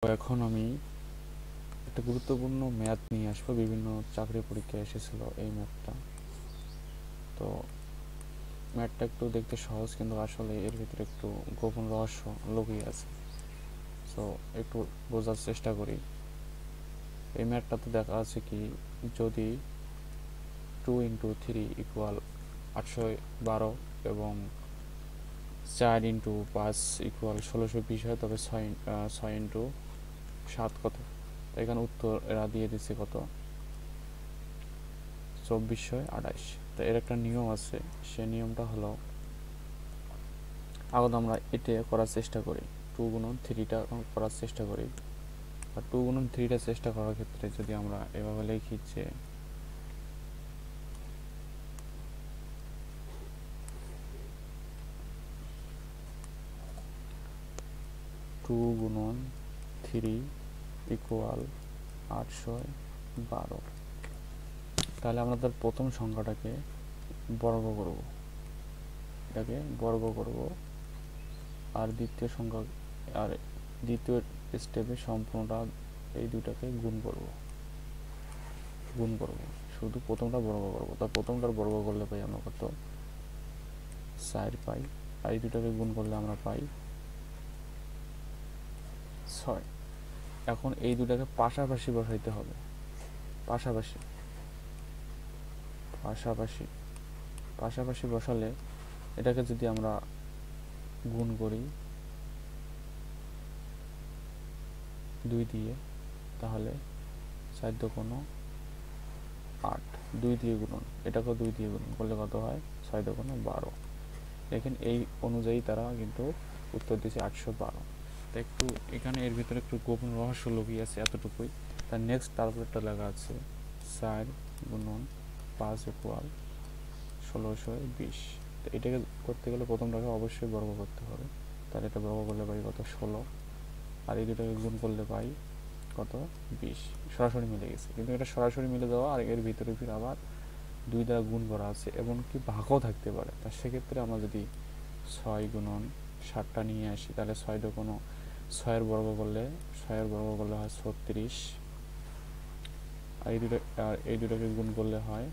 এখন আমি একটা গুরুত্বপূর্ণ ম্যাথ নিয়ে আসবো, বিভিন্ন চাকরি পরীক্ষায় এসেছিল এই ম্যাথটা। তো ম্যাথটা একটু দেখতে সহজ, কিন্তু আসলে এর ভিতরে একটু গোপন রহস্য লুকিয়ে আছে। সো একটু বোঝার চেষ্টা করি। এই ম্যাথটাতে দেখা আছে কি, যদি 2 × 3 = 812 এবং 4 × 5 = 1620 হয়, তবে 6 × 7 কত? এখানে উত্তর এরা দিয়ে দিচ্ছে কত? 2428। তো এর একটা নিয়ম আছে, সে নিয়মটা হলো, আগত আমরা এটা করার চেষ্টা করি, 2 × 3টা করার চেষ্টা করি। আর 2 × 3টা চেষ্টা করার ক্ষেত্রে যদি আমরা এভাবে লিখি যে 2 × 3 = 812, তাহলে আমরা তার প্রথম সংখ্যাটাকে বর্গ করব, এটাকে বর্গ করব, আর দ্বিতীয় সংখ্যা আর দ্বিতীয় স্টেপে সম্পূর্ণটা এই দুটাকে গুণ করব, শুধু প্রথমটা বর্গ করব। তার প্রথমটার বর্গ করলে পাই আমরা কত? 4 পাই। আর এই দুটাকে গুণ করলে আমরা পাই 6। এখন এই দুটাকে পাশাপাশি বসাইতে হবে, পাশাপাশি বসালে এটাকে যদি আমরা গুণ করি 2 দিয়ে, তাহলে 4 × 8, 2 দিয়ে গুণন, এটাকেও 2 দিয়ে গুণন করলে কত হয়? 6 × 12। দেখেন এই অনুযায়ী তারা কিন্তু উত্তর দিয়েছে 812। তো একটু এখানে এর ভিতরে একটু গোপন রহস্য লুকিয়ে আছে, এতটুকুই। তার নেক্সট তারপরটা লেখা আছে 4 × 5 = 1620। তো এটাকে করতে গেলে প্রথমটাকে অবশ্যই বর্গ করতে হবে, তাহলে এটা বর্গ করলে পাই কত? 16। আর এই দুটাকে গুণ করলে পাই কত? 20। সরাসরি মিলে গেছে, কিন্তু এটা সরাসরি মিলে দেওয়া, আর এর ভিতরে ফির আবার 2 দ্বারা গুণ করা আছে, এমনকি ভাগও থাকতে পারে। তা সেক্ষেত্রে আমরা যদি 6 × 7টা নিয়ে আসি, তাহলে 6 বর্গ করলে হয় 36। আর এই দুটাকে গুণ করলে হয়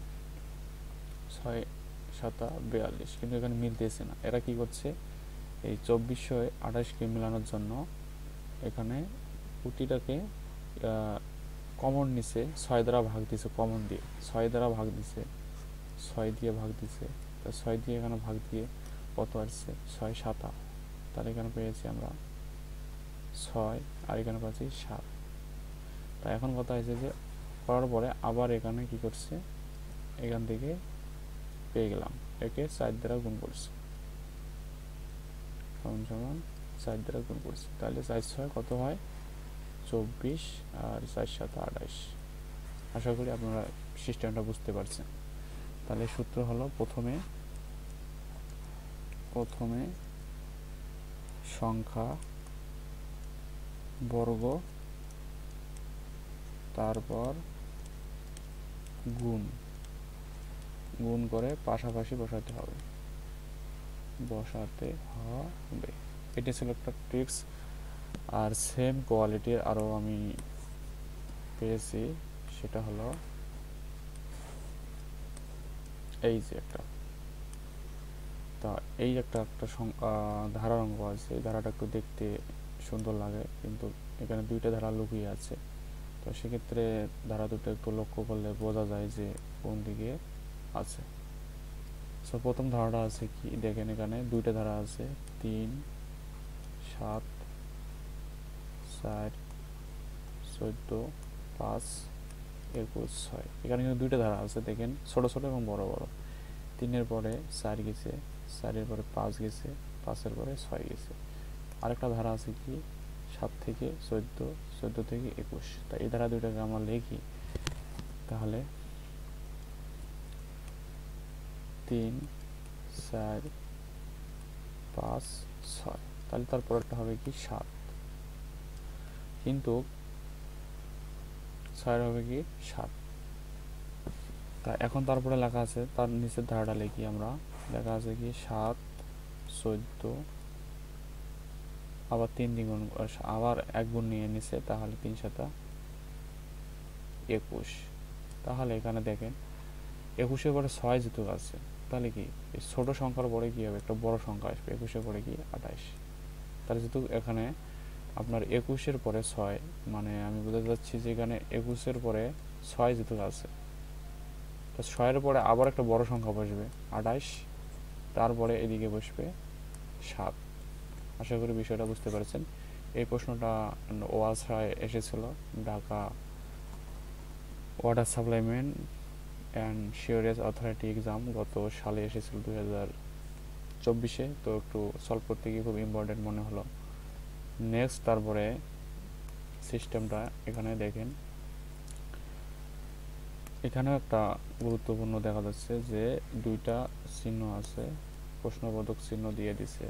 6 × 7 = 42। কিন্তু এখানে মিলতেছে না। এরা কি করছে? এই 2428কে মেলানোর জন্য এখানে প্রতিটাকে কমন নিছে, 6 দ্বারা ভাগ দিছে, কমন দিয়ে 6 দ্বারা ভাগ দিছে, 6 দিয়ে ভাগ দিছে। তো 6 দিয়ে এখানে ভাগ দিয়ে কত আসছে? 6 × 7। তাহলে এখানে পেয়েছি আমরা 6, আর এখানে পাচ্ছি 7। তা এখন কথা হয়েছে যে করার পরে আবার এখানে কি করছে, এখান থেকে পেয়ে গেলাম, একে 4 দ্বারা গুণ করছে, সমান 4 দ্বারা গুণ করছে। তাহলে 4 × 6 কত হয়? 24, আর 4 × 7 = 28। আশা করি আপনারা সিস্টেমটা বুঝতে পারছেন। তাহলে সূত্র হলো, প্রথমে সংখ্যা বর্গ, তারপর গুণ করে পাশাপাশি বসাতে হবে। এটা ছিল একটা ট্রিক্স। আর সেম কোয়ালিটির আরও আমি পেয়েছি, সেটা হলো এই যে একটা, তা এই একটা ধারার অঙ্ক আছে। এই ধারাটা একটু দেখতে সুন্দর লাগে, কিন্তু এখানে 2টা ধারা লুকিয়ে আছে। তো সেক্ষেত্রে ধারা দুটো একটু লক্ষ্য করলে বোঝা যায় যে কোন দিকে আছে। সো প্রথম ধারাটা আছে কি, দেখেন এখানে 2টা ধারা আছে, 3, 7, 4, 14, 5, 21, 6। এখানে কিন্তু 2টা ধারা আছে, দেখেন ছোট ছোট এবং বড় বড়। 3-এর পরে 4 গেছে, 4-এর পরে 5 গেছে, 5-এর পরে 6 গেছে। আরেকটা ধারা আছে কি, 7 থেকে 14, 14 থেকে 21। তা এই ধারা দুইটাকে আমরা লিখি, তাহলে 3, 4, 5, 6। তাহলে তারপরটা হবে কি 7, কিন্তু 6 হবে কি 7। তা এখন তারপরে লেখা আছে, তার নিচের ধারাটা লিখি আমরা, লেখা আছে কি 7, 14, আবার 3 দিয়ে গুণ, আবার 1 গুণ নিয়ে নিছে, তাহলে 3 সাতা 21। তাহলে এখানে দেখেন 21-এর পরে 6 যেহেতু আছে, তাহলে কি ছোট সংখ্যার পরে কি হবে, একটা বড় সংখ্যা আসবে। 21-এর পরে কি 28। তাহলে যেহেতু এখানে আপনার 21-এর পরে 6, মানে আমি বোঝাতে চাচ্ছি যে এখানে 21-এর পরে 6 যেহেতু আছে, তো 6-এর পরে আবার একটা বড় সংখ্যা বসবে 28, তারপরে এদিকে বসবে 7। আশা করি বিষয়টা বুঝতে পারছেন। এই প্রশ্নটা ওয়াসায় এসেছিল, Dhaka water supplement and sewerage authority exam গত সালে এসেছিল 2024-এ। তো একটু সলভ করতে গিয়ে খুব ইম্পর্টেন্ট মনে হলো। নেক্সট তারপরে সিস্টেমটা এখানে দেখেন, এখানেও একটা গুরুত্বপূর্ণ দেখা যাচ্ছে যে 2টা চিহ্ন আছে, প্রশ্নবোধক চিহ্ন দিয়ে দিছে,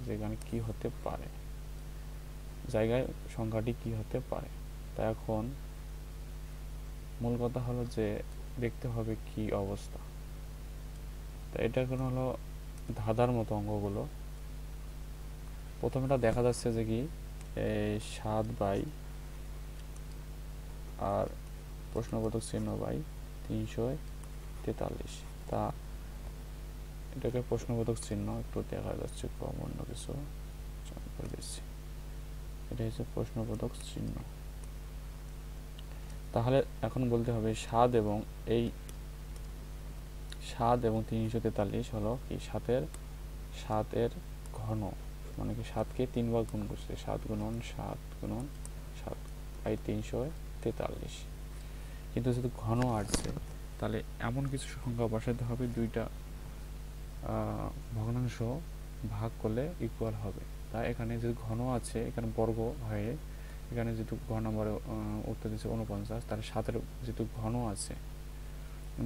যেখানে কি হতে পারে, জায়গায় সংখ্যাটি কি হতে পারে। তা এখন মূল কথা হলো যে দেখতে হবে কি অবস্থা। তা এটা এখন হলো ধাঁধার মতো অঙ্কগুলো। প্রথমটা দেখা যাচ্ছে যে কি 7 বাই আর প্রশ্নবোধক চিহ্ন বাই 343। তা এটাকে প্রশ্নবোধক চিহ্ন একটু দেখা যাচ্ছে কম, অন্য কিছু করে দিচ্ছি। এটা হচ্ছে প্রশ্নবোধক চিহ্ন। তাহলে এখন বলতে হবে 7 এবং 343 হলো কি 7-এর ঘন, মানে কি 7-কে 3 বার গুণ করছে, 7 গুণন 7 গুণন 7 বাই 343। কিন্তু যেহেতু ঘন আসছে, তাহলে এমন কিছু সংখ্যা বসাতে হবে 2টা ভগ্নাংশ ভাগ করলে ইকুয়াল হবে। তাই এখানে যেহেতু ঘন আছে, এখানে বর্গ হয়ে এখানে যেহেতু ঘ নম্বরে উত্তর দিচ্ছে 49, তাহলে 7-এর যেহেতু ঘন আছে,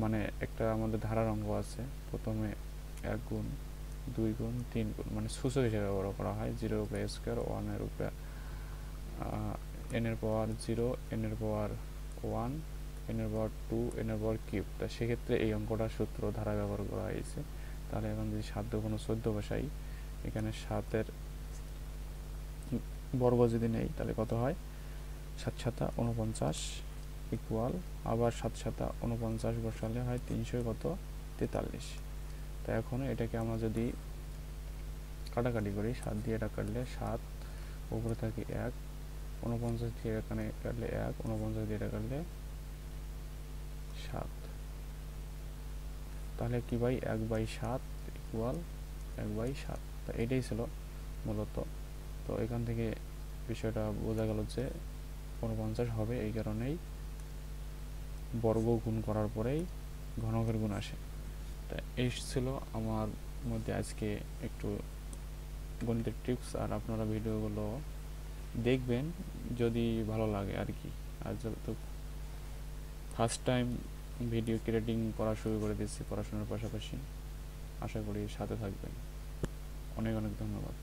মানে একটা আমাদের ধারার অঙ্ক আছে, প্রথমে 1 গুণ 2 গুণ 3 গুণ, মানে সূচক হিসেবে ব্যবহার করা হয়। 0-এর উপরে স্কোয়ার, 1-এর উপরে n-এর পাওয়ার 0, n-এর পাওয়ার 1, n-এর পাওয়ার 2, n-এর পাওয়ার কিউব। তা সেক্ষেত্রে এই অঙ্কটার সূত্র ধারা ব্যবহার করা হয়েছে। তাহলে এখন যদি 7 কোনো 14 বসাই, এখানে 7-এর বর্গ যদি নেই, তাহলে কত হয় 7 সাতা 49 ইকুয়াল, আবার 7 সাতা 49 বসালে হয় 343। তো এখন এটাকে আমরা যদি কাটাকাটি করি, 7 দিয়ে এটা কাটলে 7, উপরে থাকে 1, 49 দিয়ে এখানে কাটলে 1, 49 দিয়ে এটা কাটলে 7। তাহলে কি ভাই 1/7 ইকুয়াল 1/7। তো এটাই ছিল মূলত। তো এখান থেকে বিষয়টা বোঝা গেল যে 49 হবে, এই কারণেই বর্গ গুণ করার পরেই ঘনকের গুণ আসে। তা এই ছিল আমার মধ্যে আজকে একটু গণিতের টিপস। আর আপনারা ভিডিওগুলো দেখবেন যদি ভালো লাগে আর কি। আর যেহেতু ফার্স্ট টাইম ভিডিও ক্রিয়েটিং করা শুরু করে দিচ্ছি পড়াশোনার পাশাপাশি, আশা করি সাথে থাকবেন। অনেক অনেক ধন্যবাদ।